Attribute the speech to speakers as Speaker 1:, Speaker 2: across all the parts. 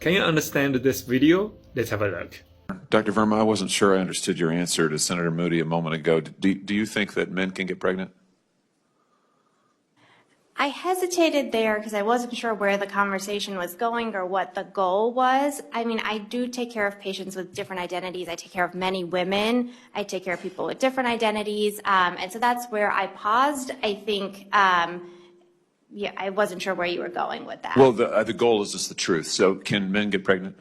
Speaker 1: Can you understand this video? Let's have a look.
Speaker 2: Dr. Verma, I wasn't sure I understood your answer to Senator Moody a moment ago. Do you think that men can get pregnant?
Speaker 3: I hesitated there because I wasn't sure where the conversation was going or what the goal was. I mean, I do take care of patients with different identities. I take care of many women. I take care of people with different identities. And so that's where I paused. I think, yeah, I wasn't sure where you were going with that.
Speaker 2: Well, the goal is just the truth. So can men get pregnant?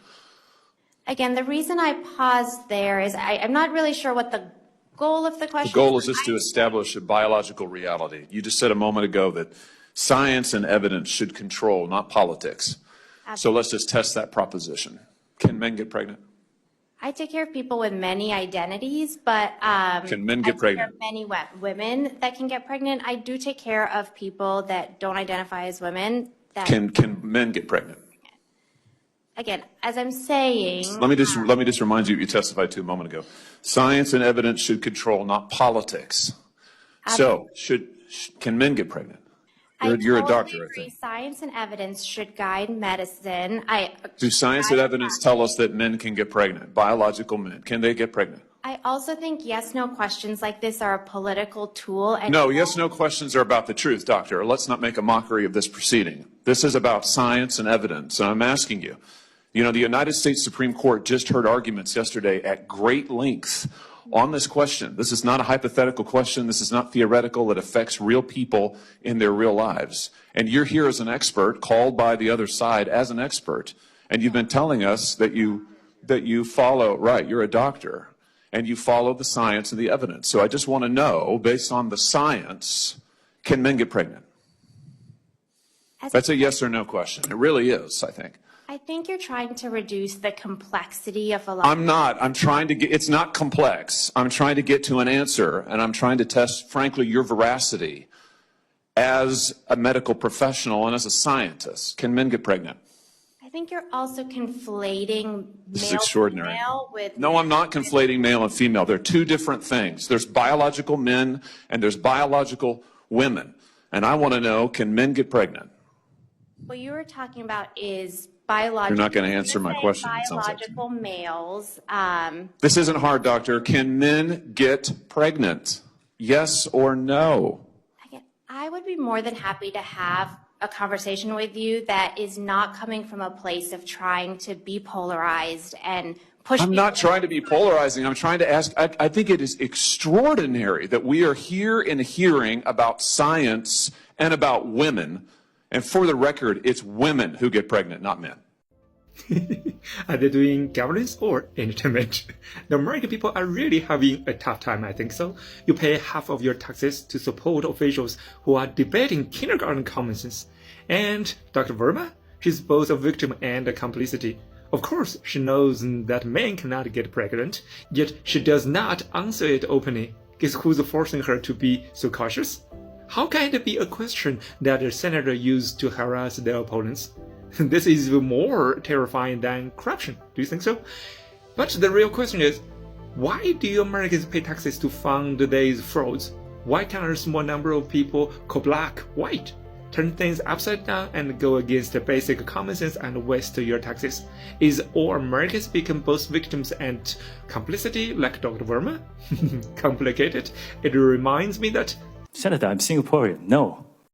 Speaker 3: Again, the reason I paused there is I'm not really sure what the goal of the question is.
Speaker 2: The goal is just to establish a biological reality. You just said a moment ago that science and evidence should control, not politics.
Speaker 3: Absolutely.
Speaker 2: So let's just test that proposition. Can men get pregnant?
Speaker 3: I take care of people with many identities, but
Speaker 2: can men get pregnant?
Speaker 3: There are many women that can get pregnant. I do take care of people that don't identify as women. That
Speaker 2: Can men get pregnant?
Speaker 3: Again, as I'm saying,
Speaker 2: Let me just remind you what you testified to a moment ago. Science and evidence should control, not politics. So can men get pregnant? You're a doctor, I think.
Speaker 3: Science and evidence should guide medicine.
Speaker 2: Do science and evidence tell us that men can get pregnant? Biological men, can they get pregnant?
Speaker 3: I also think yes/no questions like this are a political tool. And
Speaker 2: no, yes/no questions are about the truth, doctor. Let's not make a mockery of this proceeding. This is about science and evidence, and I'm asking you. You know, the United States Supreme Court just heard arguments yesterday at great length on this question. This is not a hypothetical question. This is not theoretical. It affects real people in their real lives. And you're here as an expert, called by the other side as an expert. And you've been telling us that you follow, right, you're a doctor, and you follow the science and the evidence. So I just want to know, based on the science, can men get pregnant? That's a yes or no question. It really is, I think.
Speaker 3: I think you're trying to reduce the complexity of a lot.
Speaker 2: I'm not. I'm trying to get, it's not complex. I'm trying to get to an answer, and I'm trying to test, frankly, your veracity as a medical professional and as a scientist. Can men get pregnant?
Speaker 3: I think you're also conflating
Speaker 2: this is extraordinary.
Speaker 3: Male with
Speaker 2: no, I'm not conflating male and female. They're two different things. There's biological men and there's biological women. And I want to know, can men get pregnant?
Speaker 3: What you were talking about is biological.
Speaker 2: You're not going to answer my question.
Speaker 3: Biological males.
Speaker 2: This isn't hard, doctor. Can men get pregnant? Yes or no?
Speaker 3: I would be more than happy to have a conversation with you that is not coming from a place of trying to be polarized and push.
Speaker 2: I'm not trying to be polarizing. I'm trying to ask. I think it is extraordinary that we are here in a hearing about science and about women. And for the record, it's women who get pregnant, not men.
Speaker 1: Are they doing governance or entertainment? The American people are really having a tough time, I think so. You pay half of your taxes to support officials who are debating kindergarten common sense. And Dr. Verma, she's both a victim and a complicity. Of course, she knows that men cannot get pregnant, yet she does not answer it openly. Guess who's forcing her to be so cautious? How can it be a question that a senator used to harass their opponents? This is even more terrifying than corruption. Do you think so? But the real question is, why do Americans pay taxes to fund these frauds? Why can't a small number of people call black white, turn things upside down and go against the basic common sense and waste your taxes? Is all Americans become both victims and complicity like Dr. Verma? Complicated. It reminds me that
Speaker 4: Senator, I'm Singaporean. No,